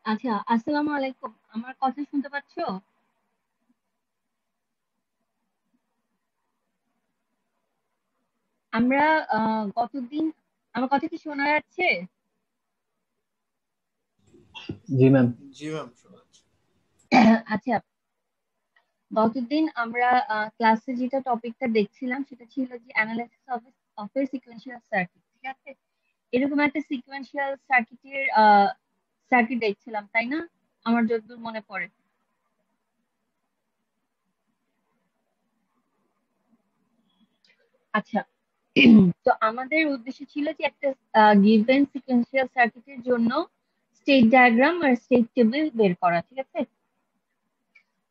আচ্ছা, আসসালামু আলাইকুম। আমার কথা শুনতে পাচ্ছো? আমরা গতদিন, আমার কথা কি শোনা যাচ্ছে? জি ম্যাম। জি ম্যাম, শোনা যাচ্ছে। আচ্ছা, গতদিন আমরা ক্লাসে যেটা টপিকটা দেখছিলাম সেটা ছিল যে analysis of A sequential circuit. ঠিক আছে, এরকম একটা সিকোয়েন্সিয়াল সার্কিটের সার্কিট দেখছিলাম, তাই না? আমার যতদূর মনে পড়ে। আচ্ছা, তো আমাদের উদ্দেশ্য ছিল যে একটা গিভেন সিকোয়েন্সিয়াল সার্কিটের জন্য স্টেট ডায়াগ্রাম আর স্টেট টেবিল বের করা। ঠিক আছে,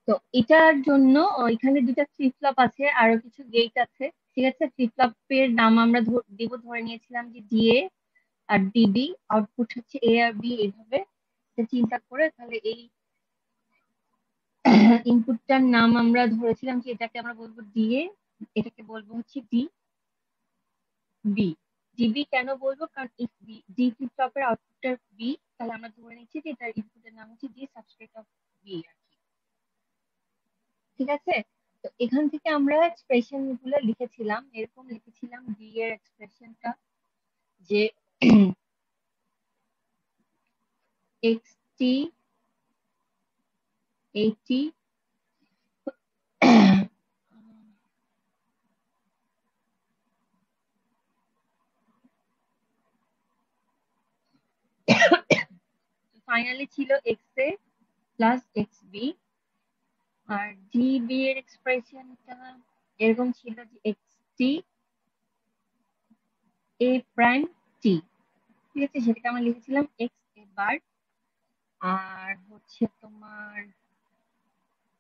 তো এটার জন্য এখানে দুটা ফ্লিপ ফ্লপ আছে, আরো কিছু গেট আছে। ঠিক আছে, ফ্লিপ ফ্লপের নাম আমরা ধরে নিয়েছিলাম যে ডিএ আর ডিবি। আউটপুট হচ্ছে এ আর বি, এইভাবে এটা চিন্তা করে তাহলে এই ইনপুটটার নাম আমরা ধরেছিলাম যে এটাকে আমরা বলবো ডিএ, এটাকে বলবো হচ্ছে ডি বি। ডিবি কেন বলবো, কারণ ডি ফ্লিপ ফ্লপের আউটপুটটা বি, তাহলে আমরা ধরে নিচ্ছি যে এটার ইনপুটের নাম হচ্ছে ডি সাবস্ক্রিপ্ট অফ বি আর কি। ঠিক আছে, তো এখান থেকে আমরা এক্সপ্রেশন গুলো লিখেছিলাম, এরকম লিখেছিলাম ডি এর এক্সপ্রেশনটা যে এক্স টি এইটি ফাইনালি ছিল এক্স এ প্লাস এক্স বি। আর ডি বি এর এক্সপ্রেশনটা এরকম ছিল যে এক্স টি এ প্রাইম টি। ঠিক আছে, সেটাকে আমরা লিখেছিলাম এক্স এ বার। আর হচ্ছে তোমার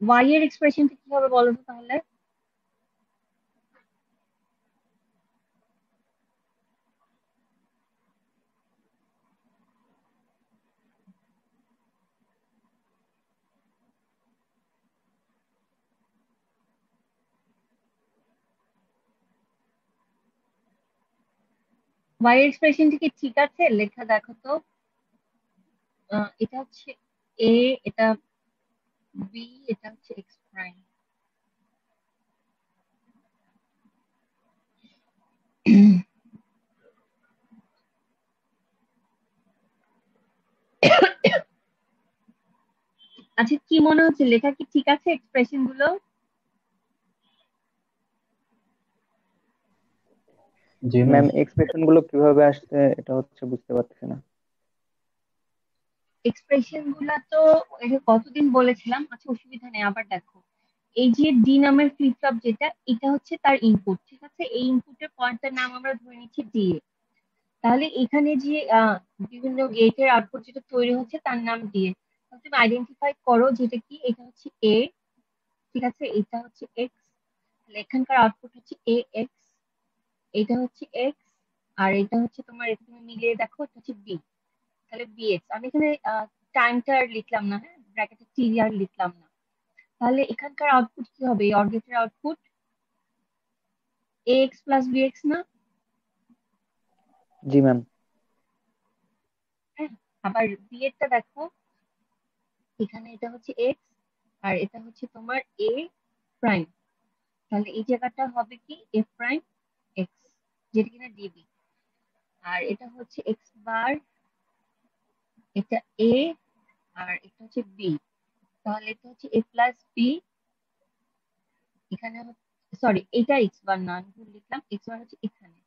ওয়াই এর এক্সপ্রেশনটা কি হবে বলো তো তাহলে? ওয়াই এর এক্সপ্রেশনটা কি ঠিক আছে লেখা, দেখো তো। এটা হচ্ছে এ, এটা বি, এটা হচ্ছে এক্স প্রাইম। আচ্ছা, কি মনে হচ্ছে লেখা কি ঠিক আছে এক্সপ্রেশন গুলো? জি ম্যাম। ম্যাম, এক্সপ্রেশন গুলো কিভাবে আসছে এটা হচ্ছে বুঝতে পারছি না। এক্সপ্রেশন গুলা তো এটা কতদিন বলেছিলাম। আচ্ছা, অসুবিধা নেই, আবার দেখো। এই যে ডি নামের ফ্লিপ ফ্লপ যেটা, এটা হচ্ছে তার ইনপুট। ঠিক আছে, এই ইনপুটের পয়েন্টের নাম আমরা ধরে নিচ্ছি ডি। তাহলে এখানে যে বিভিন্ন গেটের আউটপুট যেটা তৈরি হচ্ছে তার নাম দিয়ে, তাহলে তুমি আইডেন্টিফাই করো যেটা কি, এটা হচ্ছে এ। ঠিক আছে, এটা হচ্ছে এক্স, তাহলে এখানকার আউটপুট হচ্ছে এ এক্স, এটা হচ্ছে এক্স, আর এটা হচ্ছে তোমার, এটা তুমি মিলিয়ে দেখো, এটা হচ্ছে বি। তাহলে বি এক্স, আমি এখানে টাইমটা আর লিখলাম না, হ্যাঁ, ব্র্যাকেটে টি আর লিখলাম না। তাহলে এখানকার আউটপুট কি হবে, এই অর গেটের আউটপুট এ এক্স প্লাস বি এক্স না? জি ম্যাম। হ্যাঁ, আবার বি এরটা দেখো, এখানে এটা হচ্ছে এক্স আর এটা হচ্ছে তোমার এ প্রাইম। তাহলে এই জায়গাটা হবে কি এ প্রাইম এক্স, যেটা কিনা ডিবি। আর এটা হচ্ছে এক্স বার, এটা এ, আর এটা হচ্ছে বি। তাহলে এটা হচ্ছে এ প্লাস বি। এখানে সরি, এটা এক্স বার না, আমি ভুল লিখলাম, এক্স বার হচ্ছে এখানে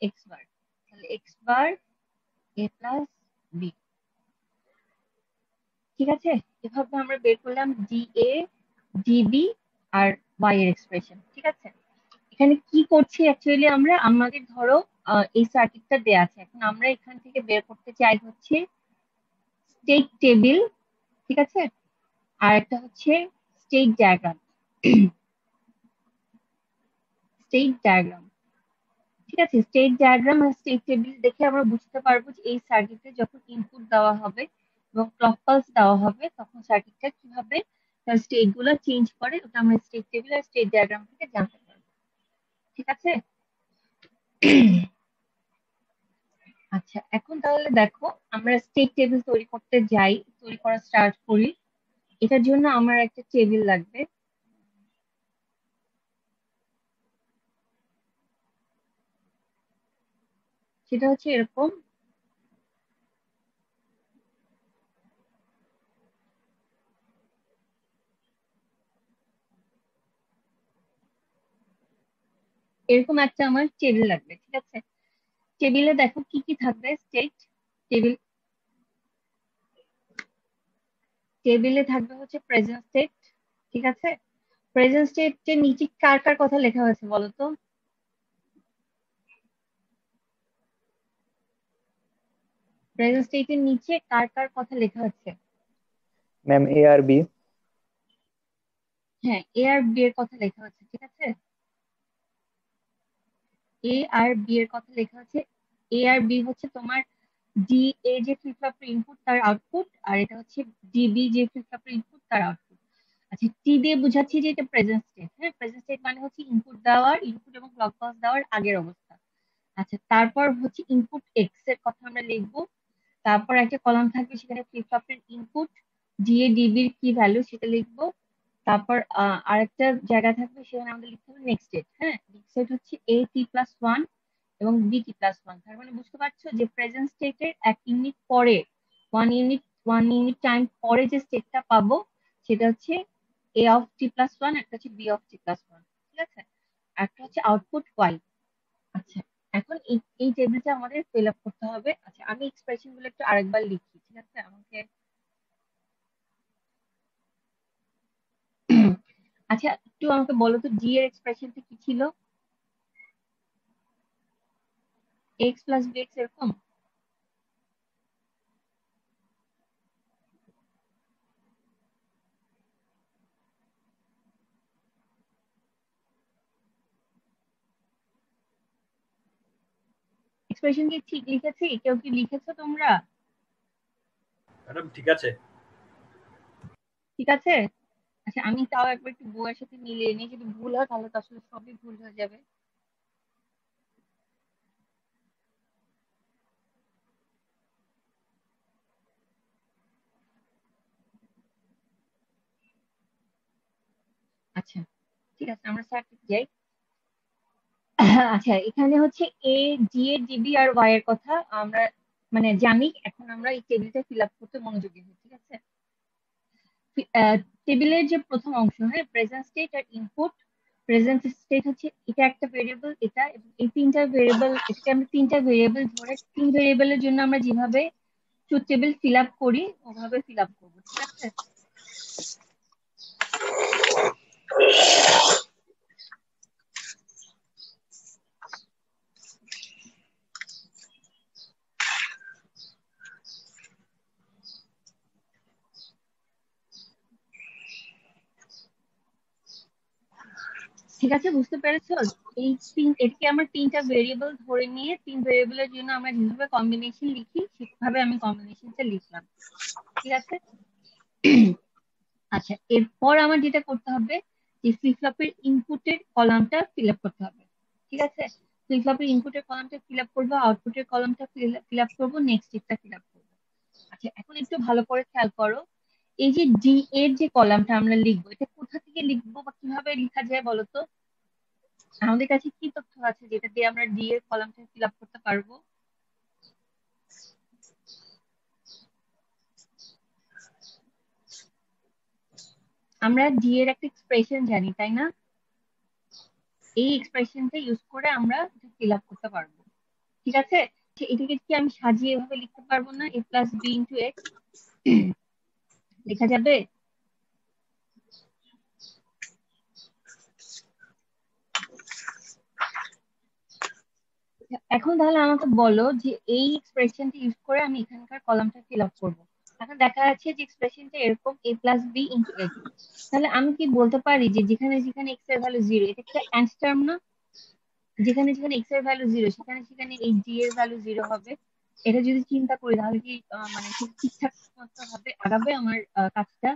এক্স বার। তাহলে x bar a plus b. ঠিক আছে, এভাবে আমরা বের করলাম ডি এ, ডিবি আর ওয়াই এর এক্সপ্রেশন। ঠিক আছে, এখানে কি করছি অ্যাকচুয়ালি আমরা, আমাদের ধরো এই সার্কিটটা দেয়া আছে, এখন আমরা এখান থেকে বের করতে চাই হচ্ছে স্টেট টেবিল। ঠিক আছে, আর একটা হচ্ছে স্টেট ডায়াগ্রাম। স্টেট ডায়াগ্রাম, ঠিক আছে, স্টেট ডায়াগ্রাম আর স্টেট টেবিল দেখে আমরা বুঝতে পারবো যে এই সার্কিটে যখন ইনপুট দেওয়া হবে এবং ক্লক পালস দেওয়া হবে তখন সার্কিটটা কিভাবে তার স্টেট গুলো চেঞ্জ করে, ওটা আমরা স্টেট টেবিল আর স্টেট ডায়াগ্রাম থেকে জানতে পারবো। ঠিক আছে, আচ্ছা, এখন তাহলে দেখো, আমরা স্টেট টেবিল তৈরি করা স্টার্ট করি। এটার জন্য আমার একটা টেবিল লাগবে। সেটা হচ্ছে এরকম। এরকম একটা আমার টেবিল লাগবে, ঠিক আছে? টেবিলে দেখো কি কি থাকবে। টেবিল টেবিলে থাকবে হচ্ছে প্রেজেন্ট স্টেট, ঠিক আছে? প্রেজেন্ট স্টেটের নিচে কার কার কথা লেখা হয়েছে বলো তো? প্রেজেন্ট স্টেটের নিচে কার কার কথা লেখা হচ্ছে? ম্যাম এ আর বি। হ্যাঁ, এ আর বি এর কথা লেখা হচ্ছে, ঠিক আছে? এ আর বি এর কথা লেখা আছে। এ আর বি হচ্ছে তোমার ডি এ যে ফ্লিপ ফ্লপের ইনপুট তার আউটপুট, আর এটা হচ্ছে ডিবি যে ফ্লিপ ফ্লপের ইনপুট তার আউটপুট। আচ্ছা, টি দিয়ে বোঝাচ্ছি যে এটা প্রেজেন্ট স্টেট। হ্যাঁ, প্রেজেন্ট স্টেট মানে হচ্ছে ইনপুট এবং ক্লক পালস দেওয়ার আগের অবস্থা। আচ্ছা, তারপর হচ্ছে ইনপুট এক্স এর কথা আমরা লিখবো। তারপর একটা কলাম থাকবে, সেখানে ফ্লিপ ফ্লপের ইনপুট ডি এ ডিবির কি ভ্যালু সেটা লিখবো। তারপর আরেকটা জায়গা থাকবে, সেখানে আমাদের লিখতে হবে নেক্সট স্টেট। হ্যাঁ, নেক্সট স্টেট হচ্ছে এ টি প্লাস ওয়ান এবং বি টি প্লাস ওয়ান। তার মানে বুঝতে পারছো যে প্রেজেন্ট স্টেটের 1 ইউনিট পরে, ওয়ান ইউনিট টাইম পরে যে স্টেটটা পাবো সেটা হচ্ছে a of t plus one, একটা হচ্ছে b of t plus one, ঠিক আছে? একটা হচ্ছে আউটপুট ওয়াই। আচ্ছা, এখন এই টেবিলটা আমাদের ফিল আপ করতে হবে। আচ্ছা, আমি এক্সপ্রেশন গুলো একটু আরেকবার লিখি, ঠিক আছে? আমাকে আচ্ছা, একটু আমাকে বলো তো জি এর এক্সপ্রেশনটা কি ছিল? এক্স প্লাস বি এক্স এরকম। এক্সপ্রেশন কি ঠিক লিখেছি? কেউ কি লিখেছো তোমরা? ম্যাডাম ঠিক আছে। ঠিক আছে। আচ্ছা, আমি তাও একবার একটু বইয়ের সাথে মিলিয়ে নিই, যদি ভুল হয় তাহলে তো আসলে সবই ভুল হয়ে যাবে। আচ্ছা, ঠিক আছে, আমরা স্যার যাই। আচ্ছা, এখানে হচ্ছে এ জি এর ডিবি আর ওয়াই এর কথা আমরা মানে জানি। এখন আমরা এই টেবিলটা ফিল আপ করতে মনোযোগী হই, ঠিক আছে? টেবিলের যে প্রথম অংশ, হ্যাঁ, প্রেজেন্ট স্টেট আর ইনপুট। প্রেজেন্ট স্টেট হচ্ছে এটা একটা ভেরিয়েবল, এটা এবং এই তিনটা ভেরিয়েবল, এটাকে আমরা তিনটা ভেরিয়েবল ধরে তিন ভেরিয়েবলের জন্য আমরা যেভাবে ট্রুথ টেবিল ফিল আপ করি ওভাবে ফিল আপ করবো, ঠিক আছে? ঠিক আছে, বুঝতে পেরেছো? এটাকে আমরা তিনটা ভেরিয়েবল ধরে নিয়ে তিন ভেরিয়েবলের জন্য আমরা যেভাবে কম্বিনেশন লিখি সেভাবে আমি কম্বিনেশনটা লিখলাম, ঠিক আছে? আচ্ছা, এরপর আমার যেটা করতে হবে যে ফ্লিপ ফ্লপের ইনপুটের কলামটা ফিল আপ করতে হবে, ঠিক আছে? ফ্লিপ ফ্লপের ইনপুটের কলামটা ফিল আপ করবো, আউটপুটের কলামটা ফিল আপ করবো, নেক্সট স্টেপটা ফিল আপ করবো। আচ্ছা, এখন একটু ভালো করে খেয়াল করো। এই যে ডি এর যে কলামটা আমরা লিখবো, এটা কোথা থেকে লিখবো বা কিভাবে লেখা যায় বলো তো? আমাদের কাছে কি তথ্য আছে যেটা দিয়ে আমরা ডি এর কলামটা ফিল আপ করতে পারবো? আমরা ডি এর একটা এক্সপ্রেশন জানি, তাই না? এই এক্সপ্রেশনটা ইউজ করে আমরা ফিল আপ করতে পারবো, ঠিক আছে? এটাকে কি আমি সাজিয়ে এভাবে লিখতে পারবো না? এ প্লাস বি ইন্টু এক্স লেখা যাবে? এখন তাহলে আমাকে বলো যে এই এক্সপ্রেশনটা ইউজ করে আমি এখানকার কলামটা ফিল আপ করবো। এখন দেখা যাচ্ছে যে এক্সপ্রেশনটা এরকম এ প্লাস বি ইন্টু এক্স। তাহলে আমি কি বলতে পারি যে যেখানে যেখানে এক্স এর ভ্যালু জিরো, এটা একটা এন্ড টার্ম না? যেখানে যেখানে এক্স এর ভ্যালু জিরো সেখানে সেখানে এই জি এর ভ্যালু জিরো হবে। এটা যদি চিন্তা করি তাহলে কি মানে ঠিক ঠিকঠাক মতো হবে আগাবে আমার কাজটা?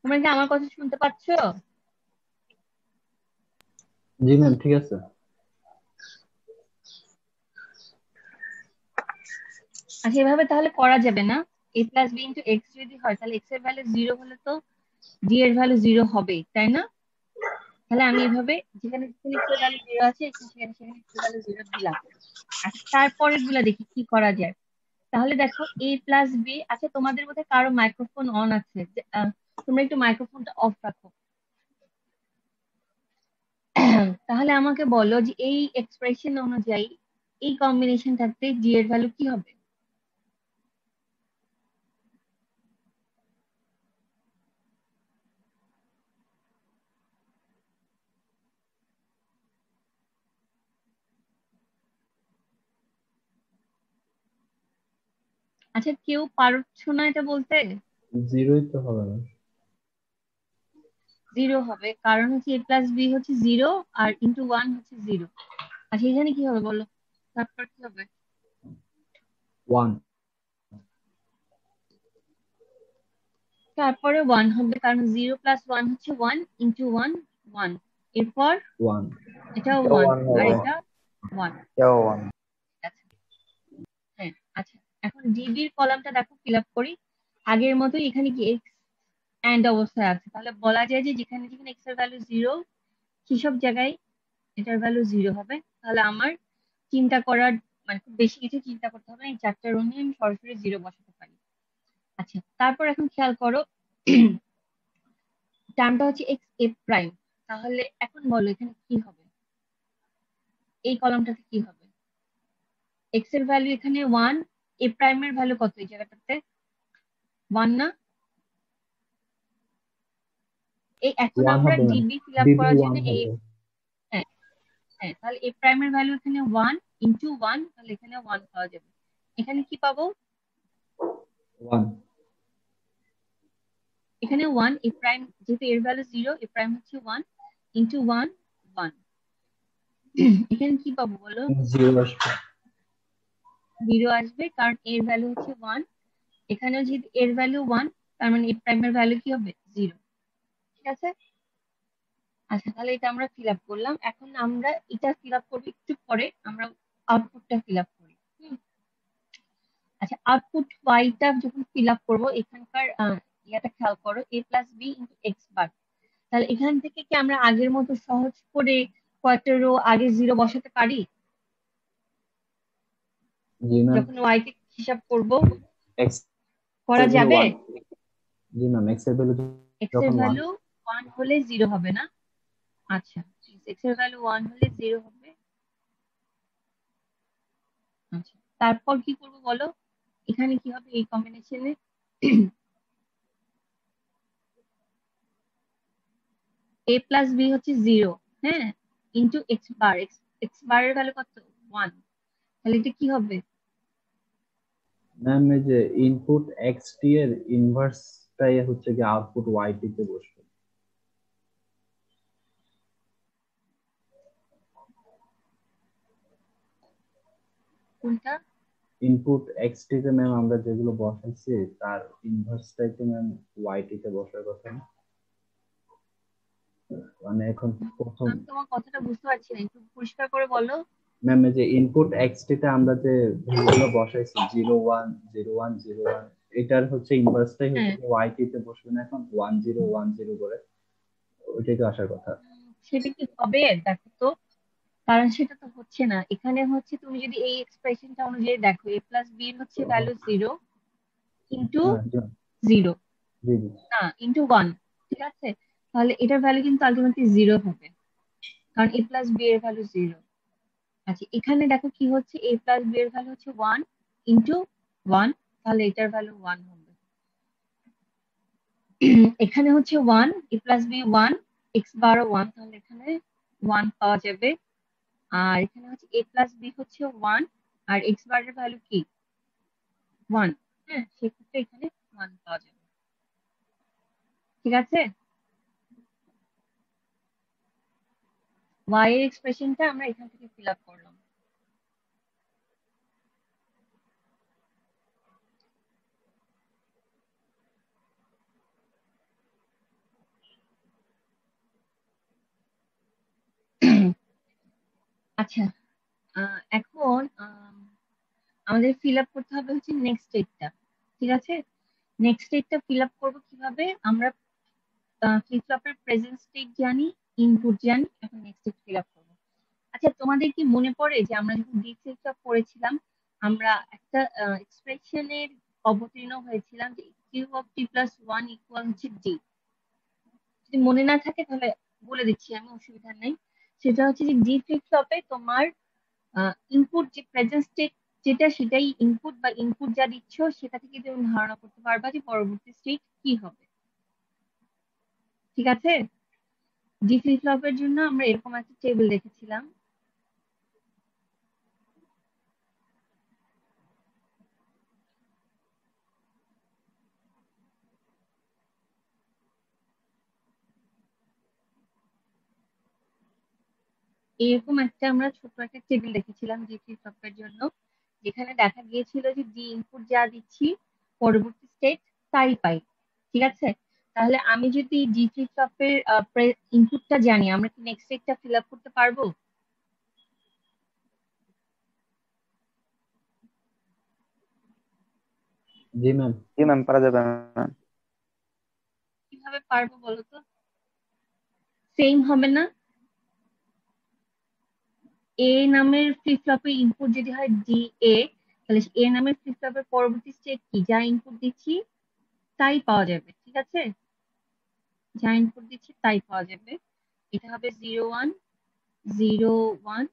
তোমরা কি আমার কথা শুনতে পাচ্ছ? জি ম্যাম, ঠিক আছে। আচ্ছা, এভাবে তাহলে করা যাবে না। a plus b into x যদি হয় তাহলে এক্স এর ভ্যালু 0 হলে তো ডি এর ভ্যালু 0 হবেই, তাই না? তাহলে আমি এভাবে যেখানে যেখানে এক্স এর ভ্যালু 0 আছে সেখানে সেখানে এক্স এর ভ্যালু 0 দিলাম। আচ্ছা, তারপরের গুলা দেখি কি করা যায়। তাহলে দেখো a প্লাস বি, আচ্ছা তোমাদের বোধহয় কারো মাইক্রোফোন অন আছে, তোমরা একটু মাইক্রোফোনটা অফ রাখো। তাহলে আমাকে বলো যে এই এক্সপ্রেশন অনুযায়ী এই কম্বিনেশন থাকতে জি এর ভ্যালু কি হবে? আচ্ছা, কেউ পারছো না এটা বলতে? জিরোই তো হবে না। 0 হবে, কারণ হচ্ছে a প্লাস বি হচ্ছে 0 আর ইন্টু 1 হচ্ছে 0। আচ্ছা, এখানে কি হবে বলো, তারপর কি হবে? 1 তারপরে 1 হবে, কারণ 0 প্লাস 1 হচ্ছে 1 ইন্টু 1 1। এরপর 1 এটাও এটাও 1 ওয়ান আর হবে, এটা 1। এটাও ওয়ান। আচ্ছা, হ্যাঁ। আচ্ছা, এখন ডিবির কলামটা দেখো ফিল আপ করি। আগের মতো এখানে কি এক্স এন্ড অবস্থায় আছে, তাহলে বলা যায় যে যেখানে যেখানে এক্স এর ভ্যালু 0 সেসব জায়গায় এটার ভ্যালু 0 হবে। তাহলে আমার চিন্তা করার মানে খুব বেশি কিছু চিন্তা করতে হবে না, এই চারটা রো নিয়ে আমি সরাসরি 0 বসাতে পারি। আচ্ছা, তারপর এখন খেয়াল করো, টার্মটা হচ্ছে এক্স এ প্রাইম। তাহলে এখন বলো এখানে কি হবে, এই কলামটাতে কি হবে? এক্স এর ভ্যালু এখানে 1, এ প্রাইমের ভ্যালু কত এই জায়গাটাতে? 1 না? এই এখন 1 আমরা হবে ma'am. DB fill up DB করার 1 জন্য এই, হবে। হ্যাঁ হ্যাঁ, তাহলে এ প্রাইমের ভ্যালু এখানে 1 ইন্টু 1, তাহলে এখানে 1 পাওয়া যাবে। এখানে কি পাবো? 1 এখানে 1, এ প্রাইম যেহেতু এর ভ্যালু 0, এ প্রাইম হচ্ছে 1 ইন্টু 1 1। এখানে কি পাবো বলো? 0 আসবে। 0 আসবে, কারণ এর ভ্যালু হচ্ছে 1। এখানেও যেহেতু এর ভ্যালু 1, তার মানে এ প্রাইমের ভ্যালু কি হবে? 0। ঠিক আছে। আচ্ছা, তাহলে এটা আমরা ফিল আপ করলাম। এখন আমরা এটা ফিল আপ করবো একটু পরে, আমরা আউটপুটটা ফিল আপ করি। আচ্ছা, আউটপুট ওয়াইটা যখন ফিল আপ করবো, এখানকার ইয়াটা খেয়াল করো, এ plus b into x bar. তাহলে এখান থেকে কি আমরা আগের মতো সহজ করে কয়েকটা রো আগে 0 বসাতে পারি? জি ম্যাম। যখন ওয়াই কে হিসাব করব এক্স করা এর ভ্যালু যাবে? 1। জি ম্যাম, এক্স এর ভ্যালু এক্স এর যখন 1। ভ্যালু 1 হলে 0 হবে না? আচ্ছা, এক্স এর ভ্যালু 1 হলে 0 হবে। আচ্ছা, তারপর কি করবো বলো, এখানে কি হবে এই কম্বিনেশনে? এ প্লাস বি হচ্ছে 0, হ্যাঁ, into x bar. X x বারের ভ্যালু কত? 1। তাহলে এটা কি হবে? ম্যাম, এই যে ইনপুট এক্স টি এর ইনভার্সটাই হচ্ছে কি আউটপুট ওয়াই টি তে বসবে। কোনটা? ইনপুট এক্স টি তে ম্যাম আমরা যেগুলো বসাইছি তার ইনভার্সটাই তো ম্যাম ওয়াই টি তে বসার কথা না? মানে এখন প্রথম আমি তোমার কথাটা বুঝতে পারছি না, একটু পরিষ্কার করে বলো। ম্যাম, এই যে ইনপুট এক্স টি তে আমরা যে ভ্যালুগুলো বসাইছি 0 1 0 1 0 1, এটার হচ্ছে ইনভার্সটাই হচ্ছে হ্যাঁ, ওয়াই টি তে বসবে না এখন 1 0 1 0 করে? ওইটাই তো আসার কথা। সেটা কি হবে দেখো তো, কারণ সেটা তো হচ্ছে না। এখানে হচ্ছে তুমি যদি এই এক্সপ্রেশনটা অনুযায়ী দেখো, এ প্লাস বি হচ্ছে ভ্যালু 0 ইন্টু হ্যাঁ জি 0, জি জি। না ইন্টু 1। ঠিক আছে, তাহলে এটার ভ্যালু কিন্তু আলটিমেটলি 0 হবে, কারণ এ প্লাস বি এর ভ্যালু 0। আচ্ছা, এখানে দেখো কি হচ্ছে, এ প্লাস বি এর ভ্যালু হচ্ছে 1 ইন্টু 1, তাহলে এটার ভ্যালু 1 হবে। এখানে হচ্ছে 1, এ প্লাস বি 1, এক্স বারও 1, তাহলে এখানে 1 পাওয়া যাবে। আর এখানে হচ্ছে এ প্লাস বি হচ্ছে 1 আর এক্স বারের ভ্যালু কি? 1। হ্যাঁ, সেক্ষেত্রে এখানে 1 পাওয়া যাবে। ঠিক আছে, ওয়াই এর এক্সপ্রেশনটা আমরা এখান থেকে ফিল আপ করলাম। আচ্ছা, এখন আমাদের ফিল আপ করতে হবে হচ্ছে নেক্সট স্টেটটা। ঠিক আছে, নেক্সট স্টেটটা ফিল আপ করবো কিভাবে? আমরা ফ্লিপ ফ্লপের প্রেজেন্ট স্টেট জানি, ইনপুট জানি, এখন নেক্সট স্টেট ফিল আপ করবো। আচ্ছা, তোমাদের কি মনে পড়ে যে আমরা যখন ডি ফ্লিপ ফ্লপ করেছিলাম, আমরা একটা এক্সপ্রেশনের অবতীর্ণ হয়েছিলাম যে q of t plus one equal হচ্ছে ডি। যদি মনে না থাকে তাহলে বলে দিচ্ছি আমি, অসুবিধা নেই। সেটা হচ্ছে যে ডি ফ্লিপ ফ্লপে তোমার ইনপুট যে প্রেজেন্ট স্টেট যেটা, সেটাই ইনপুট, বা ইনপুট যা দিচ্ছ সেটা থেকে তুমি ধারণা করতে পারবা যে পরবর্তী স্টেট কি হবে। ঠিক আছে, ডি ফ্লিপ ফ্লপের জন্য আমরা এরকম একটা টেবিল দেখেছিলাম। এরকম একটা আমরা ছোট একটা টেবিল দেখেছিলাম ডি ফ্লিপ ফ্লপের জন্য, যেখানে দেখা গিয়েছিল যে ডি ইনপুট যা দিচ্ছি পরবর্তী স্টেট তাই পাই। ঠিক আছে, তাহলে আমি যদি ডি ফ্লিপ ফ্লপের ইনপুটটা জানি, আমরা কি নেক্সট স্টেটটা ফিল আপ করতে পারবো? জি ম্যাম। জি ম্যাম, পারা যাবে ম্যাম। কিভাবে পারবো বলো তো? সেম হবে না? এ নামের ফ্লিপ ফ্লপের ইনপুট যদি হয় ডি এ, তাহলে এ নামের ফ্লিপ ফ্লপের পরবর্তী স্টেট কি, যা ইনপুট দিচ্ছি তাই পাওয়া যাবে। ঠিক আছে, যা ইনপুট দিচ্ছি তাই পাওয়া যাবে। এটা হবে 0 1 0 1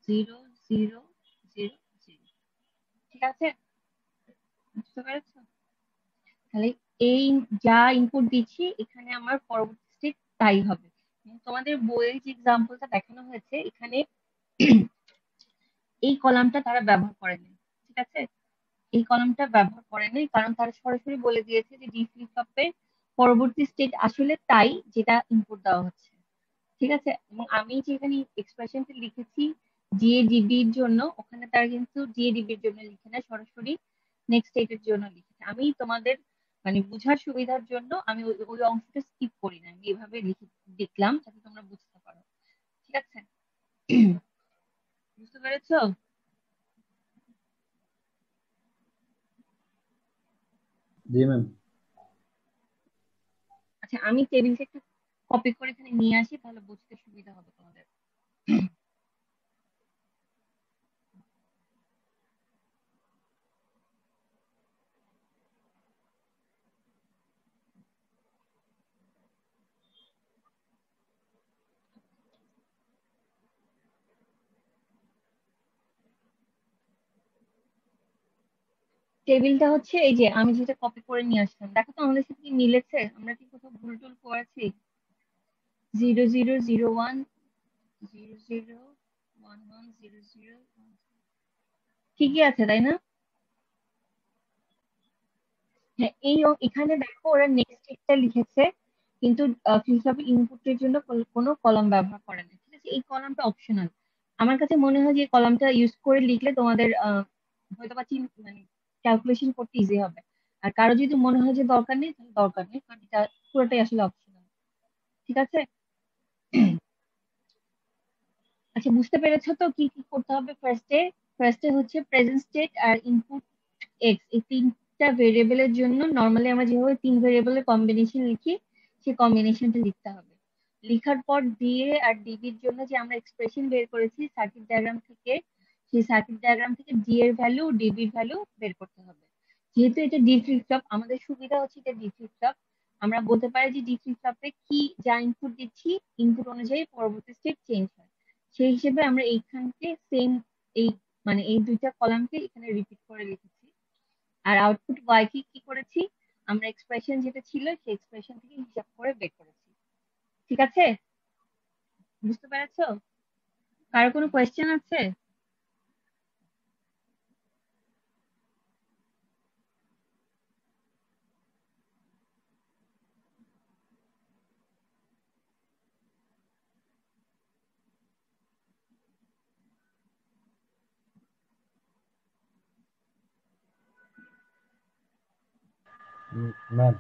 0 0 0 0। ঠিক আছে, বুঝতে পেরেছো? তাহলে এই যা ইনপুট দিচ্ছি এখানে আমার পরবর্তী স্টেট তাই হবে। তোমাদের বইয়ের যে এক্সাম্পলটা দেখানো হয়েছে এখানে এই কলামটা তারা ব্যবহার করেনি। ঠিক আছে, এই কলামটা ব্যবহার করেনি কারণ তারা সরাসরি বলে দিয়েছে যে ডি ফ্লিপ ফ্লপের পরবর্তী স্টেট আসলে তাই যেটা ইনপুট দেওয়া হচ্ছে। ঠিক আছে, এবং আমি যেখানে এক্সপ্রেশনটা লিখেছি জিএডিবির জন্য, ওখানে তারা কিন্তু জিএডিবির জন্য লিখে না, সরাসরি নেক্সট স্টেটের জন্য লিখেছে। আমি তোমাদের মানে বোঝার সুবিধার জন্য আমি ওই ওই অংশটা স্কিপ করি না, আমি এভাবে লিখে দেখলাম যাতে তোমরা বুঝতে পারো। ঠিক আছে, বুঝতে পেরেছো? জি ম্যাম। আচ্ছা, আমি টেবিলটা একটু কপি করে এখানে নিয়ে আসি, তাহলে বুঝতে সুবিধা হবে তোমাদের। টেবিলটা হচ্ছে এই যে আমি যেটা কপি করে নিয়ে আসলাম, দেখো তো আমাদের সাথে কি মিলেছে, আমরা কি কোথাও ভুল টুল করেছি? 0 0 0 1 0 0 1 1 0 0 ঠিকই আছে তাই না? হ্যাঁ, এখানে দেখো ওরা নেক্সট স্টেটটা লিখেছে, কিন্তু ফিলসফি ইনপুটের জন্য কোনো কলাম ব্যবহার করে না। ঠিক আছে, এই কলামটা অপশনাল। আমার কাছে মনে হয় যে এই কলামটা ইউজ করে লিখলে তোমাদের হয়তো বা মানে ক্যালকুলেশন করতে ইজি হবে। আর কারো যদি মনে হয় যে দরকার নেই, তাহলে দরকার নেই, কারণ এটা পুরোটাই আসলে অপশনাল। ঠিক আছে, আচ্ছা বুঝতে পেরেছো তো কি কি করতে হবে ফার্স্টে? ফার্স্টে হচ্ছে প্রেজেন্ট স্টেট আর ইনপুট এক্স, এই তিনটা ভেরিয়েবলের জন্য নর্মালি আমরা যেভাবে তিন ভেরিয়েবলের কম্বিনেশন লিখি, সেই কম্বিনেশনটা লিখতে হবে। লিখার পর ডিএ আর ডিবির জন্য যে আমরা এক্সপ্রেশন বের করেছি সার্কিট ডায়াগ্রাম থেকে, সেই সার্কিট ডায়াগ্রাম থেকে ডি এর ভ্যালু, ডিবির ভ্যালু বের করতে হবে। যেহেতু এটা ডি ফ্লিপ ফ্লপ, আমাদের সুবিধা হচ্ছে এটা ডি ফ্লিপ ফ্লপ, আমরা বলতে পারি যে ডি ফ্লিপ ফ্লপে কি যা ইনপুট দিচ্ছি ইনপুট অনুযায়ী পরবর্তী স্টেট চেঞ্জ হয়। সেই হিসেবে আমরা এইখানকে সেম এই মানে এই দুইটা কলামকে এখানে রিপিট করে লিখেছি। আর আউটপুট ওয়াই কি কি করেছি, আমরা এক্সপ্রেশন যেটা ছিল সেই এক্সপ্রেশন থেকে হিসাব করে বের করেছি। ঠিক আছে, বুঝতে পেরেছো? কারো কোনো কোয়েশ্চেন আছে? ম্যাম।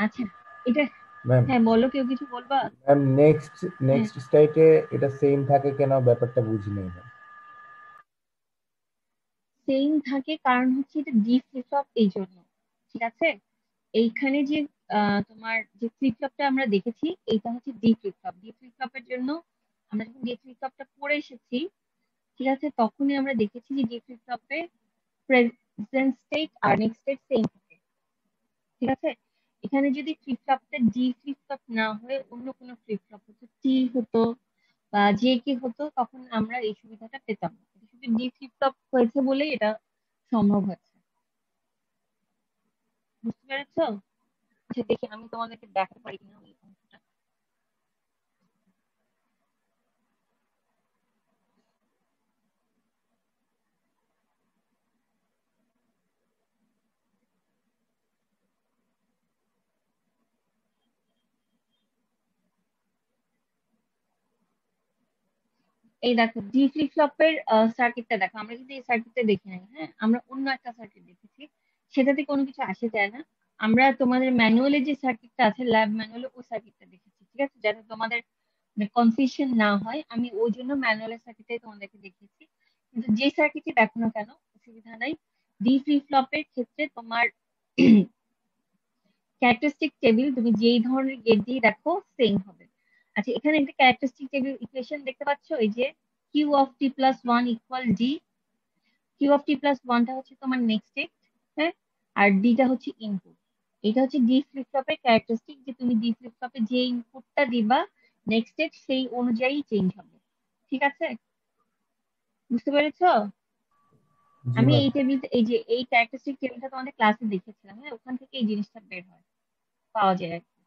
আচ্ছা, এটা ম্যাম হ্যাঁ বলো, কেউ কিছু বলবা? ম্যাম নেক্সট হ্যাঁ, নেক্সট স্টেটে এটা সেম থাকে কেন, ব্যাপারটা বুঝি নাই ম্যাম। সেম থাকে কারণ হচ্ছে এটা ডি ফ্লিপ ফ্লপ এই জন্য। ঠিক আছে, এইখানে যে তোমার যে ফ্লিপ ফ্লপটা আমরা দেখেছি এইটা হচ্ছে D flip flop. D flip ফ্লপের জন্য আমরা যখন ডি ফ্লিপ ফ্লপটা পড়ে এসেছি, ঠিক আছে, তখনই আমরা দেখেছি যে ডি ফ্লিপ ফ্লপে প্রেজেন্ট স্টেট আর নেক্সট স্টেট সেম থাকে। ঠিক আছে, এখানে যদি ফ্লিপ ফ্লপটা ডি ফ্লিপ ফ্লপ না হয়ে অন্য কোনো ফ্লিপ ফ্লপ হতো, টি হতো বা যে কি হতো, তখন আমরা এই সুবিধাটা পেতাম না। এটা শুধু ডি ফ্লিপ ফ্লপ হয়েছে বলেই এটা সম্ভব হয়েছে। বুঝতে পেরেছো? আচ্ছা দেখি আমি তোমাদেরকে দেখাতে পারি কিনা ওই অংশটা। এই দেখো ডি ফ্লিপ ফ্লপের সার্কিটটা দেখো। আমরা কিন্তু এই সার্কিটটা দেখি নাই, হ্যাঁ, আমরা অন্য একটা সার্কিট দেখেছি, সেটাতে কোনো কিছু আসে যায় না। আমরা তোমাদের ম্যানুয়ালে যে সার্কিটটা আছে, ল্যাব ম্যানুয়ালে ওই সার্কিটটা দেখেছি। ঠিক আছে, যাতে তোমাদের কনফিউশন না হয়, আমি ওই জন্য ম্যানুয়ালের সার্কিটটাই তোমাদেরকে দেখিয়েছি। কিন্তু যে সার্কিটই দেখো না কেন অসুবিধা নাই, ডি ফ্লিপ ফ্লপের ক্ষেত্রে তোমার ক্যারেক্টারিস্টিক টেবিল তুমি যেই ধরনের গেট দিয়ে দেখো সেম হবে। আচ্ছা, এখানে একটা ক্যারেক্টারিস্টিক টেবিল ইকুয়েশন দেখতে পাচ্ছ, এই যে q of t plus one equal d. Q of t plus ওয়ানটা হচ্ছে তোমার নেক্সট স্টেট, হ্যাঁ, আর ডিটা হচ্ছে ইনপুট। এটা হচ্ছে ডি ফ্লিপ ফ্লপের ক্যারেক্টারিস্টিক, যে তুমি ডি ফ্লিপ ফ্লপে যে ইনপুটটা দিবা নেক্সট স্টেট সেই অনুযায়ী চেঞ্জ হবে। ঠিক আছে, বুঝতে পেরেছো? জি আমি ম্যাম। এই টেবিল, এই যে এই ক্যারেক্টারিস্টিক টেবিলটা তোমাদের ক্লাসে দেখেছিলাম, হ্যাঁ, ওখান থেকে এই জিনিসটা বের হয়, পাওয়া যায় আর কি।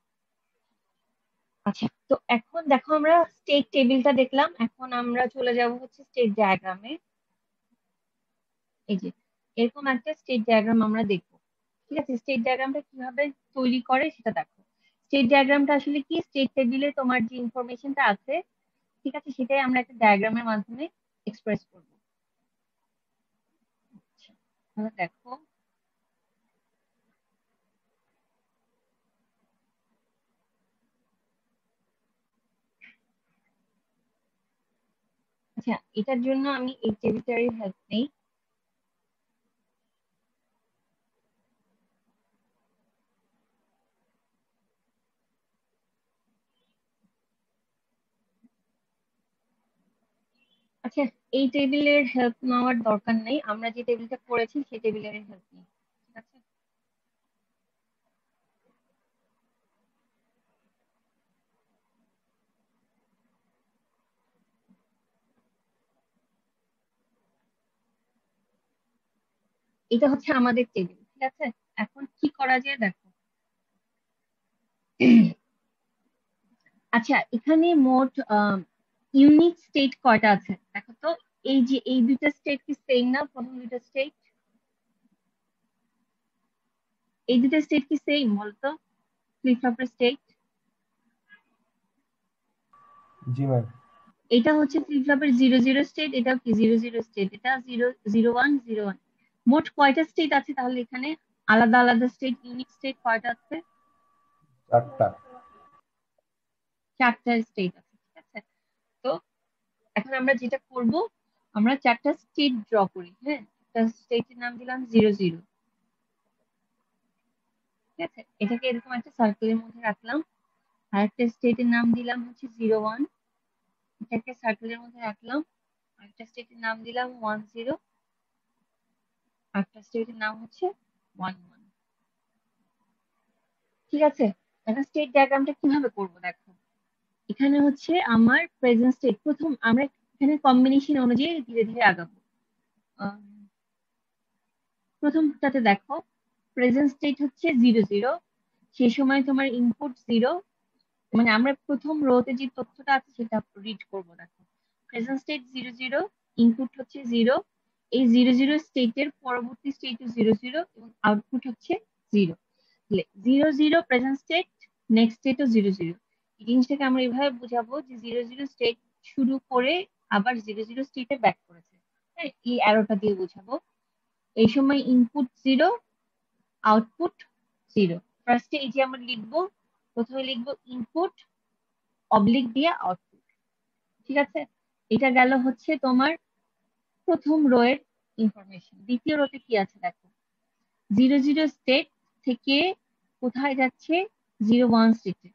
আচ্ছা, তো এখন দেখো আমরা স্টেট টেবিলটা দেখলাম, এখন আমরা চলে যাব হচ্ছে স্টেট ডায়াগ্রামে। এই যে এরকম একটা স্টেট ডায়াগ্রাম আমরা দেখবো। ঠিক আছে, স্টেট ডায়াগ্রামটা কিভাবে তৈরি করে সেটা দেখো। স্টেট ডায়াগ্রামটা আসলে কি, স্টেট টেবিলে তোমার যে ইনফরমেশনটা আছে, ঠিক আছে, সেটাই আমরা একটা ডায়াগ্রামের মাধ্যমে এক্সপ্রেস করবো। আচ্ছা, তাহলে দেখো, আচ্ছা এটার জন্য আমি এই টেবিলটারই হেল্প নেই। আচ্ছা, এই টেবিলের হেল্প নেওয়ার দরকার নেই, আমরা যে টেবিলটা করেছি সেই টেবিলের হেল্প নিই। ঠিক আছে, এটা হচ্ছে আমাদের টেবিল। ঠিক আছে, এখন কি করা যায় দেখো। আচ্ছা, এখানে মোট ইউনিক স্টেট কয়টা আছে দেখো তো। এই যে এই দুইটা স্টেট কি সেম না? প্রথম দুইটা স্টেট, এই দুইটা স্টেট কি সেম বলতো? ফ্লিপ ফ্লপের স্টেট, জি ম্যাম। এটা হচ্ছে ফ্লিপ ফ্লপের জিরো জিরো স্টেট, এটাও কি জিরো জিরো স্টেট, এটা zero zero one zero one. মোট কয়টা স্টেট আছে তাহলে এখানে? আলাদা আলাদা স্টেট, ইউনিক স্টেট কয়টা আছে? 4টা। চারটা স্টেট আছে। ঠিক আছে, তো এখন আমরা যেটা করব, আমরা চারটা স্টেট ড্র করি। হ্যাঁ, একটা স্টেটের নাম দিলাম জিরো জিরো। ঠিক আছে, এটাকে এরকম একটা সার্কেলের মধ্যে রাখলাম। আর একটা স্টেটের নাম দিলাম হচ্ছে জিরো ওয়ান, এটাকে সার্কেলের মধ্যে রাখলাম। আর একটা স্টেটের নাম দিলাম ওয়ান জিরো, আর একটা স্টেটের নাম হচ্ছে ওয়ান ওয়ান। ঠিক আছে, এখন স্টেট ডায়াগ্রামটা কিভাবে করবো দেখো। এখানে হচ্ছে আমার প্রেজেন্ট স্টেট, প্রথম আমরা এখানে কম্বিনেশন অনুযায়ী ধীরে ধীরে আগাবো। আহ, প্রথমটাতে দেখো, প্রেজেন্ট স্টেট হচ্ছে জিরো জিরো, সেই সময় তোমার ইনপুট জিরো। মানে আমরা প্রথম রোতে যে তথ্যটা আছে সেটা রিড করবো। দেখো, present state zero zero, input হচ্ছে জিরো, এই জিরো জিরো স্টেটের পরবর্তী স্টেট জিরো জিরো এবং আউটপুট হচ্ছে zero. Zero zero present state, next স্টেটও জিরো জিরো। এই জিনিসটাকে আমরা এভাবে বুঝাবো যে জিরো জিরো স্টেট শুরু করে আবার জিরো জিরো স্টেটে ব্যাক করেছে। হ্যাঁ, এই অ্যারোটা দিয়ে বুঝাবো। এই সময় ইনপুট জিরো, আউটপুট জিরো। ফার্স্টে এই যে আমরা লিখবো প্রথমে লিখবো ইনপুট অবলিক দিয়ে আউটপুট, ঠিক আছে? এটা গেল হচ্ছে তোমার প্রথম রো এর ইনফরমেশন। দ্বিতীয় রোতে কি আছে দেখো, 0 0 স্টেট থেকে কোথায় যাচ্ছে, 0 1 স্টেটে।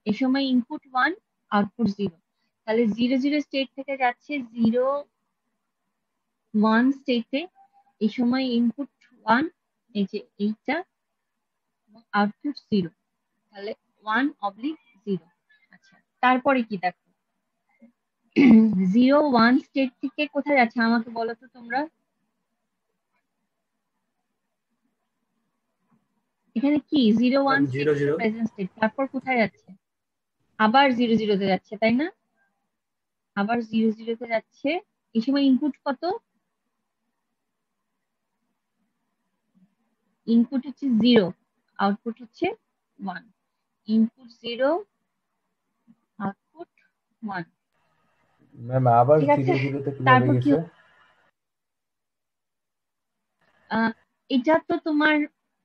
এই সময় ইনপুট 1 আউটপুট 0, তাহলে 0 0 স্টেট থেকে যাচ্ছে 0 1 স্টেটে। এই সময় ইনপুট 1, এই যে এইটা, আউটপুট 0, তাহলে 1/0। আচ্ছা, তারপরে কি দেখো, 0 1 স্টেট থেকে কোথায় যাচ্ছে আমাকে বলো তো তোমরা। এখানে কি 0 1 স্টেট জিরো হচ্ছে জিরো প্রেজেন্ট স্টেট, তারপর কোথায় যাচ্ছে, আবার 0 0 তে যাচ্ছে, তাই না? আবার 0 0 তে যাচ্ছে। এই সময় ইনপুট কত, ইনপুট হচ্ছে 0, আউটপুট হচ্ছে 1। ইনপুট 0, আউটপুট 1, ম্যাম আবার ঠিক আছে? 0 0 তে কিভাবে তারপর কি গেছে? এটা তো তোমার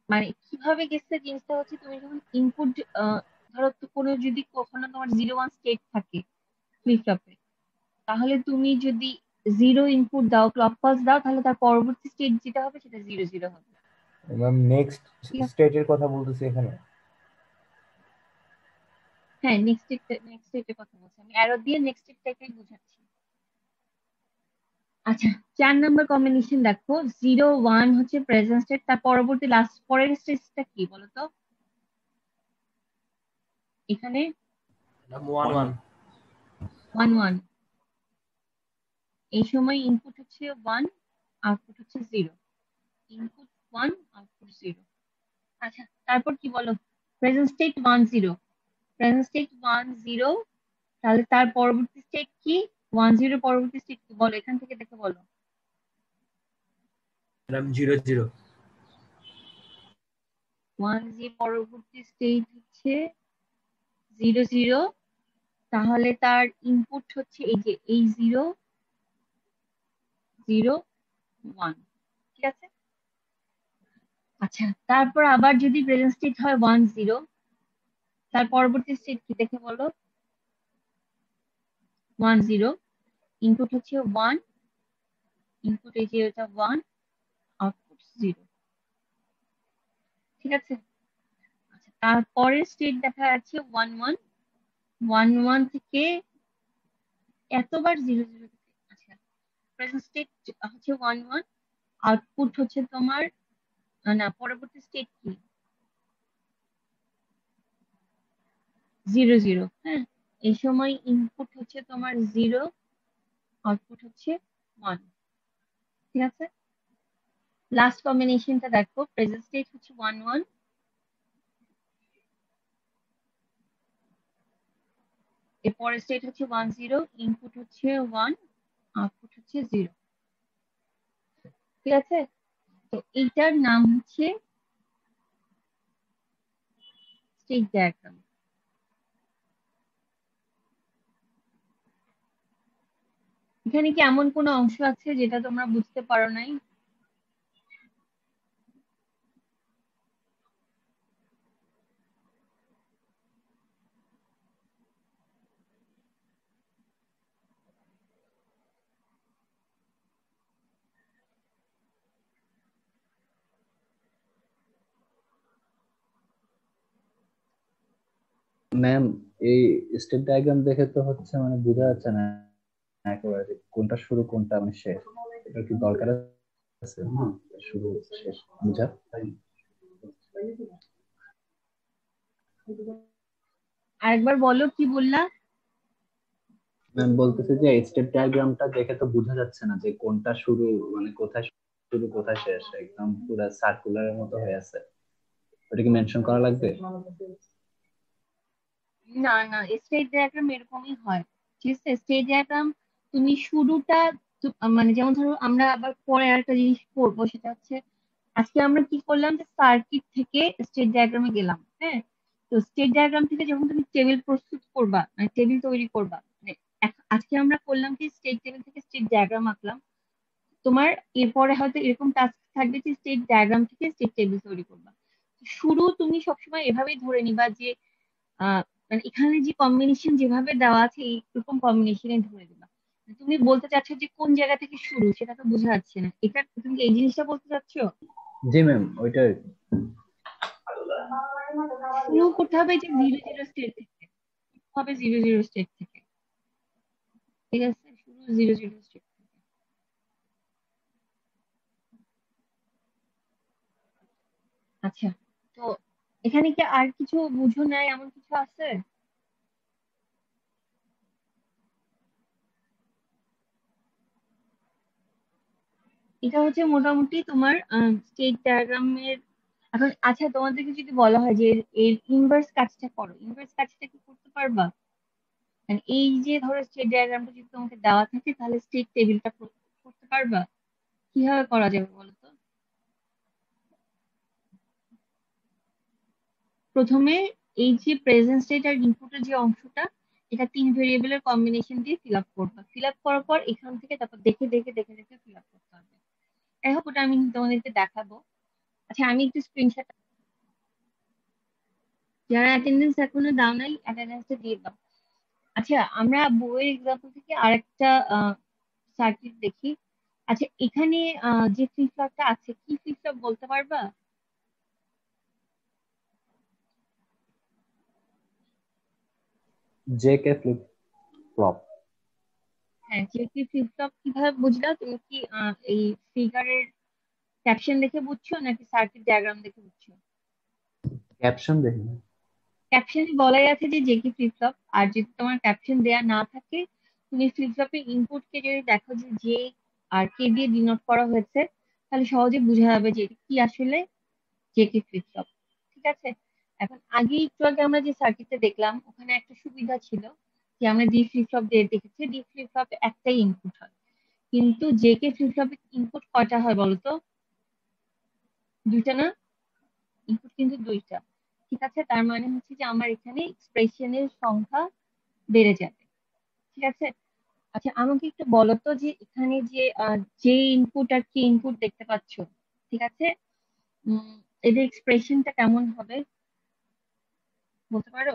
মানে কিভাবে গেছে জিনিসটা হচ্ছে, তুমি যখন ইনপুট ধরো তো কোনো যদি কখনো তোমার 0 1 স্টেট থাকে ফ্লিপ ফ্লপে, তাহলে তুমি যদি 0 ইনপুট দাও, ক্লক পালস দাও, তাহলে তার পরবর্তী স্টেট যেটা হবে সেটা 0 0 হবে, ম্যাম নেক্সট ঠিক আছে? স্টেটের কথা বলতেছি এখানে। হ্যাঁ, নেক্সট স্টেটের কথা বলছি আমি, অ্যারো দিয়ে নেক্সট স্টেটটাই বোঝাচ্ছি। আচ্ছা, 4 নম্বর কম্বিনেশন দেখো, 0 1 হচ্ছে প্রেজেন্ট স্টেট, তার পরবর্তী লাস্ট পরের স্টেটটা কি বলতো এখানে, 1 1 1 1। এই সময় ইনপুট হচ্ছে 1, আউটপুট হচ্ছে 0, ইনপুট 1, আউটপুট 0। আচ্ছা, তারপর কি বলো, প্রেজেন্ট স্টেট 1 0, প্রেজেন্ট স্টেট 1 0, তাহলে তার পরবর্তী স্টেট কি, 1 0 পরবর্তী স্টেট কি বলো, এখান থেকে দেখে বলো। ম্যাডাম 0 0 1 0 পরবর্তী স্টেট হচ্ছে 0 0, তাহলে তার ইনপুট হচ্ছে এই যে এই 0 0 1, ঠিক আছে? আচ্ছা, তারপর আবার যদি প্রেজেন্ট স্টেট হয় 1 0, তার পরবর্তী স্টেট কি দেখে বলো, 1 0, ইনপুট হচ্ছে 1, ইনপুট এই যে এটা 1, আউটপুট 0, ঠিক আছে? আচ্ছা, তারপরের স্টেট দেখা যাচ্ছে 1 1, 1 1 থেকে এতবার 0 0 থেকে। আচ্ছা, প্রেজেন্ট স্টেট হচ্ছে 1 1, আউটপুট হচ্ছে তোমার না, পরবর্তী স্টেট কি, 0 0। হ্যাঁ, এই সময় ইনপুট হচ্ছে তোমার 0, আউটপুট হচ্ছে 1, ঠিক আছে? লাস্ট কম্বিনেশনটা দেখো, প্রেজেন্ট স্টেট হচ্ছে 1 1, এর পরের স্টেট হচ্ছে 1 0, ইনপুট হচ্ছে 1, আউটপুট হচ্ছে 0, ঠিক আছে? তো এইটার নাম হচ্ছে স্টেট ডায়াগ্রাম। এখানে কি এমন কোনো অংশ আছে যেটা তোমরা বুঝতে পারো নাই? ম্যাম, এই স্টেট ডায়াগ্রাম দেখে তো হচ্ছে মানে বোঝা যাচ্ছে না একেবারে যে কোনটা শুরু কোনটা মানে শেষ। এটা কি দরকার আছে শুরু শেষ বুঝা? আরেকবার বলো, কি বললা? ম্যাম বলতেছে যে স্টেট ডায়াগ্রামটা দেখে তো বোঝা যাচ্ছে না যে কোনটা শুরু মানে কোথায় শুরু কোথায় শেষ, একদম পুরো সার্কুলারের মতো হয়ে আছে। ওটা কি মেনশন করা লাগবে? না না, স্টেট ডায়াগ্রাম এরকমই হয়, ঠিক আছে? স্টেট ডায়াগ্রাম তুমি শুরুটা মানে যেমন ধরো আমরা আবার পরে আরেকটা জিনিস পড়বো, সেটা হচ্ছে আজকে আমরা কি করলাম, যে সার্কিট থেকে স্টেট ডায়াগ্রামে গেলাম। হ্যাঁ, তো স্টেট ডায়াগ্রাম থেকে যখন তুমি টেবিল প্রস্তুত করবা, মানে টেবিল তৈরি করবা, মানে আজকে আমরা করলাম কি স্টেট টেবিল থেকে স্টেট ডায়াগ্রাম আঁকলাম। তোমার এরপরে হয়তো এরকম টাস্ক থাকবে যে স্টেট ডায়াগ্রাম থেকে স্টেট টেবিল তৈরি করবা। শুরু তুমি সবসময় এভাবেই ধরে নিবা যে মানে এখানে যে কম্বিনেশন যেভাবে দেওয়া আছে এইরকম কম্বিনেশনে ধরে দিবা। তুমি বলতে চাচ্ছ যে কোন জায়গা থেকে শুরু, সেটা তো বোঝা যাচ্ছে না। এটা তুমি কি এই জিনিসটা বলতে চাচ্ছো? জি ম্যাম, ওইটা আর কি। শুরু করতে হবে যে 0 0 স্টেট থেকে, হবে 0 0 স্টেট থেকে। ঠিক আছে, শুরু 0 0 স্টেট থেকে। আচ্ছা, তো এখানে কি আর কিছু বুঝো নাই, এমন কিছু আছে? এটা হচ্ছে মোটামুটি তোমার স্টেট ডায়াগ্রামের। এখন আচ্ছা, তোমাদেরকে যদি বলা হয় যে এর ইনভার্স কাজটা করো, ইনভার্স কাজটা কি করতে পারবা? মানে এই যে ধরো স্টেট ডায়াগ্রামটা যদি তোমাকে দেওয়া থাকে, তাহলে স্টেট টেবিলটা করতে পারবা? কিভাবে করা যাবে বলো তো? প্রথমে এই যে প্রেজেন্ট স্টেট আর ইনপুটের যে অংশটা, এটা 3 ভেরিয়েবলের কম্বিনেশন দিয়ে ফিল আপ করবা। ফিল আপ করার পর এখান থেকে তারপর দেখে দেখে দেখে দেখে ফিল আপ করতে হবে। যাই হোক, ওটা আমি তোমাদেরকে দেখাবো। আচ্ছা, আমি একটু স্ক্রিনশট, যারা অ্যাটেন্ডেন্স এখনো দাও নাই অ্যাটেন্ডেন্সটা দিয়ে দাও। আচ্ছা, আমরা বইয়ের এক্সাম্পল থেকে আরেকটা সার্কিট দেখি। আচ্ছা, এখানে যে ফ্লিপ ফ্লপটা আছে, কি ফ্লিপ ফ্লপ বলতে পারবা? J K flip flop. হ্যাঁ, যে কি ফ্লিপ ফ্লপ কিভাবে বুঝলা তুমি? কি এই ফিগারের ক্যাপশন দেখে বুঝছো নাকি সার্কিট ডায়াগ্রাম দেখে বুঝছো? ক্যাপশন দেখি। ক্যাপশনে বলাই আছে যে কি ফ্লিপ ফ্লপ, আর যদি তোমার ক্যাপশন দেয়া না থাকে, তুমি ফ্লিপ ফ্লপের ইনপুটকে যদি দেখো যে জে আর কে দিয়ে ডিনোট করা হয়েছে, তাহলে সহজে বোঝা যাবে যে এটা কি আসলে জে কি ফ্লিপ ফ্লপ। ঠিক আছে, এখন আগে একটু আগে আমরা যে সার্কিটটা দেখলাম, ওখানে একটা সুবিধা ছিল যে আমরা ডি ফ্লিপ ফ্লপ দিয়ে দেখেছি, ডি ফ্লিপ ফ্লপ একটাই ইনপুট হয়। কিন্তু জে কে ফ্লিপ ফ্লপের ইনপুট কয়টা হয় বলতো? দুইটা না? ইনপুট কিন্তু দুইটা। ঠিক আছে, তার মানে হচ্ছে যে আমার এখানে এক্সপ্রেশনের সংখ্যা বেড়ে যাবে। ঠিক আছে, আচ্ছা আমাকে একটু বলো তো যে এখানে যে যে ইনপুট আর কি ইনপুট দেখতে পাচ্ছ, ঠিক আছে, উম, এদের এক্সপ্রেশনটা কেমন হবে বলতে পারো?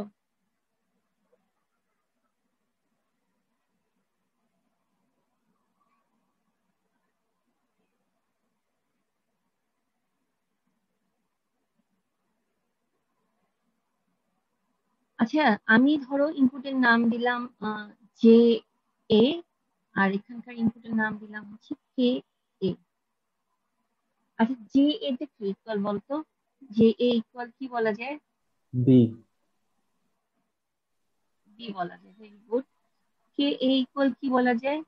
আচ্ছা, আমি ধরো ইনপুটের নাম দিলাম জে এ, আর এখানকার ইনপুটের নাম দিলাম হচ্ছে কে এ। আচ্ছা, জে এটা কি ইকুয়াল বলতো? জে এ ইকুয়াল কি বলা যায়? বি। বি বলা যায়, ভেরি গুড। কে এ ইকুয়াল কি বলা যায়?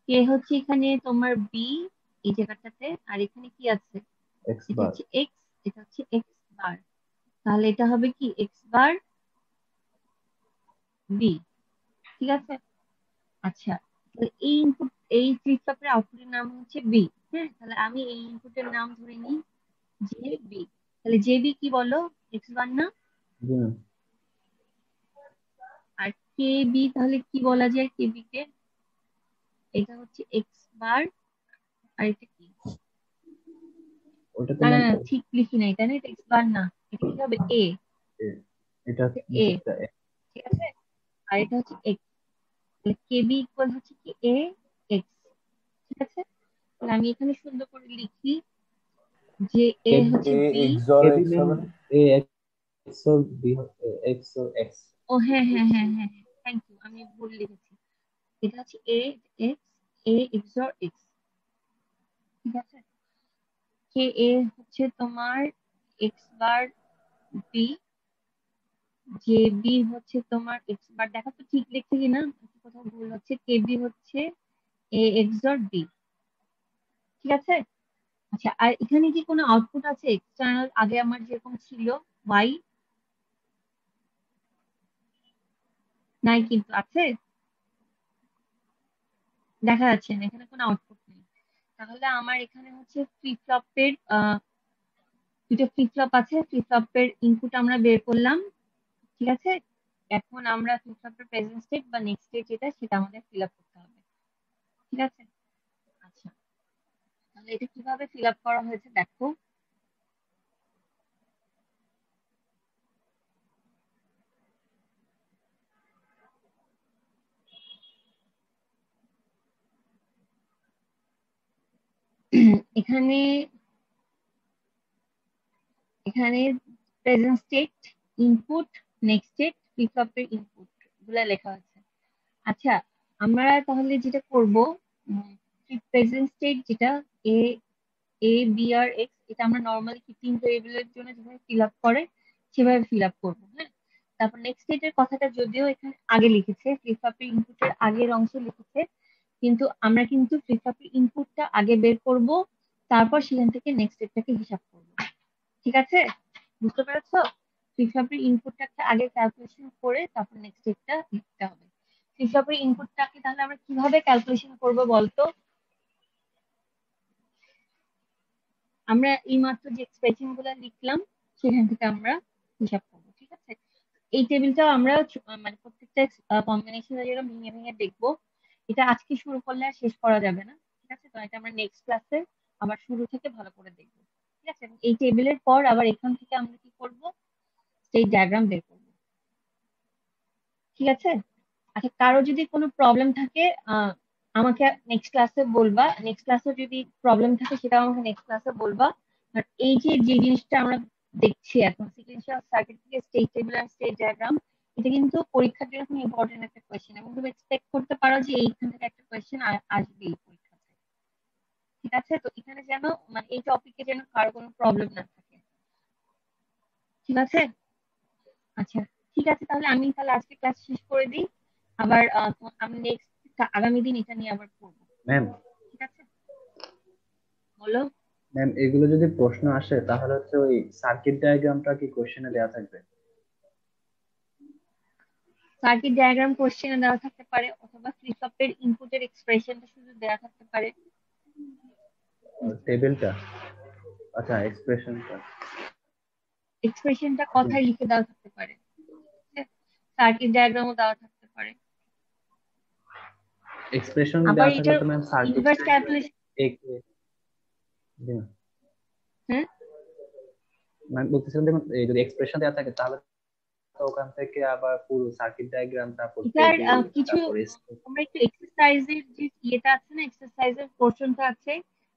কে হচ্ছে এখানে তোমার বি এই জায়গাটাতে, আর এখানে কি আছে? এক্স এটা বার। হচ্ছে এক্স, এটা হচ্ছে এক্স বার। তাহলে এটা হবে কি এক্স বার বি। ঠিক আছে, আচ্ছা, তাহলে এই ইনপুট, এই ফ্লিপ ফ্লপের আউটপুটের নাম হচ্ছে বি। হ্যাঁ, তাহলে আমি এই ইনপুটের নাম ধরে নিই জে বি। তাহলে জে বি কি বলো? এক্স বার না? জি ম্যাম। আর কে বি তাহলে কি বলা যায় কে বি কে? এটা হচ্ছে এক্স বার, আর এটা কি? ওটা তো না না ম্যাম না, ঠিক লিখি নাই, তাই না? এটা এক্স বার না, এটা কি হবে? এ। এটা এ, নিচেরটা ঠিক আছে, আর এটা হচ্ছে এক্স। তাহলে কে বি ইকুয়াল হচ্ছে কি এ এক্স। ঠিক আছে, তাহলে আমি এখানে সুন্দর করে লিখি যে এ এ হচ্ছে A B. XOR A B x ma'am. হবে না? এ এক্স ওর বি, এক্স ওর এক্স। ও হ্যাঁ হ্যাঁ হ্যাঁ হ্যাঁ, থ্যাংক ইউ, আমি ভুল লিখেছি। এটা হচ্ছে এ এক্স, এ এক্সর এক্স। ঠিক আছে, কে এ হচ্ছে তোমার এক্স বার বি, জে বি হচ্ছে তোমার এক্স বার, দেখো তো ঠিক লিখছি কিনা, কোথাও ভুল হচ্ছে। কে বি হচ্ছে এ এক্সর বি। ঠিক আছে, আচ্ছা, আর এখানে কি কোনো আউটপুট আছে এক্সটার্নাল? আগে আমার যেরকম ছিল ওয়াই, নাই কিন্তু আছে, দেখা যাচ্ছে না, এখানে কোনো আউটপুট নেই। তাহলে আমার এখানে হচ্ছে ফ্লিপ ফ্লপের দুটো ফ্লিপ ফ্লপ আছে, ফ্লিপ ফ্লপের ইনপুট আমরা বের করলাম। ঠিক আছে, এখন আমরা ফ্লিপ ফ্লপের প্রেজেন্ট স্টেট বা নেক্সট স্টেট যেটা, সেটা আমাদের ফিল আপ করতে হবে। ঠিক আছে, আচ্ছা, তাহলে এটা কিভাবে ফিল আপ করা হয়েছে দেখো। এখানে এখানে present state, input, next state, flip ফ্লপের ইনপুট গুলা লেখা আছে। আচ্ছা, আমরা তাহলে যেটা করব, প্রেজেন্ট স্টেট যেটা এ এ বি আর এক্স, এটা আমরা নর্মালি কি তিন ভেরিয়েবলের জন্য যেভাবে ফিল আপ করে সেভাবে ফিল আপ করবো, হ্যাঁ। তারপর নেক্সট স্টেটের কথাটা যদিও এখানে আগে লিখেছে, ফ্লিপ ফ্লপের ইনপুটের আগের অংশে লিখেছে, কিন্তু আমরা কিন্তু ফ্লিপ ফ্লপের ইনপুটটা আগে বের করব, তারপর সেখান থেকে নেক্সট স্টেটটাকে হিসাব করব। ঠিক আছে, বুঝতে পেরেছো? ফ্লিপ ফ্লপের ইনপুটটাকে আগে ক্যালকুলেশন করে তারপর নেক্সট স্টেটটা লিখতে হবে। ফ্লিপ ফ্লপের ইনপুটটাকে তাহলে আমরা কিভাবে ক্যালকুলেশন করব বলতো? আমরা এই মাত্র যে এক্সপ্রেশন গুলো লিখলাম সেখান থেকে আমরা হিসাব করবো। ঠিক আছে, এই টেবিলটাও আমরা মানে প্রত্যেকটা কম্বিনেশনের জন্য ভেঙে ভেঙে দেখবো। এটা আজকে শুরু করলে আর শেষ করা যাবে না। ঠিক আছে, তো এটা আমরা নেক্সট ক্লাসে আবার শুরু থেকে ভালো করে দেখবো। ঠিক আছে, এবং এই টেবিলের পর আবার এখান থেকে আমরা কি করব, স্টেট ডায়াগ্রাম বের করবো। ঠিক আছে, আচ্ছা, কারো যদি কোনো প্রবলেম থাকে আমাকে নেক্সট ক্লাসে বলবা। নেক্সট ক্লাসে যদি প্রবলেম থাকে সেটা আমাকে নেক্সট ক্লাসে বলবা। আর এই যে যে জিনিসটা আমরা দেখছি এখন, সিকুয়েন্সিয়াল সার্কিট থেকে স্টেট টেবিল আর স্টেট ডায়াগ্রাম, এটা কিন্তু পরীক্ষার জন্য খুব ইম্পর্টেন্ট একটা কোয়েশ্চেন, এবং তুমি এক্সপেক্ট করতে পারো যে এইখান থেকে একটা কোয়েশ্চেন আসবে এই পরীক্ষাতে। ঠিক আছে, তো এখানে যেন মানে এই টপিকে যেন কারো কোনো প্রবলেম না থাকে। ঠিক আছে, আচ্ছা, ঠিক আছে, তাহলে আমি তাহলে আজকে ক্লাস শেষ করে দিই। আবার আমি নেক্সট আগামী দিন এটা নিয়ে আবার পড়বো। ম্যাম ঠিক আছে, বলো। ম্যাম এগুলো যদি প্রশ্ন আসে তাহলে হচ্ছে ওই সার্কিট ডায়াগ্রামটা কি কোশ্চেনে দেওয়া থাকবে? সার্কিট ডায়াগ্রাম কোশ্চেনে দেওয়া থাকতে পারে, অথবা ফ্লিপ ফ্লপের ইনপুটের এক্সপ্রেশনটা শুধু দেওয়া থাকতে পারে। টেবিলটা, আচ্ছা এক্সপ্রেশনটা। এক্সপ্রেশনটা কথায় লিখে দেওয়া থাকতে পারে, সার্কিট ডায়াগ্রামও দেওয়া থাকতে পারে। এক্সপ্রেশন আবার দেওয়া থাকলে এটার তো ম্যাম সার্কিট ইনভার্স ক্যালকুলেশন। হ্যাঁ, ম্যাম বলতেছিলাম দেখুন, এই যদি এক্সপ্রেশন দেওয়া থাকে তাহলে তো ওখান থেকে আবার পুরো সার্কিট ডায়াগ্রাম, তারপর এটার টেবিল, কিছু তারপর আমরা একটু এক্সারসাইজের যে ইয়েটা আছে না, এক্সারসাইজের পোর্শনটা আছে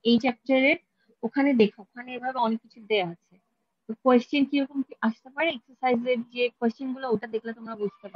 এই চ্যাপ্টারের, ওখানে দেখো, ওখানে এভাবে অনেক কিছু দেওয়া আছে। তো কোয়েশ্চেন কিরকম কি আসতে পারে এক্সারসাইজের যে কোয়েশ্চেন গুলো, ওটা দেখলে তোমরা বুঝতে পারো।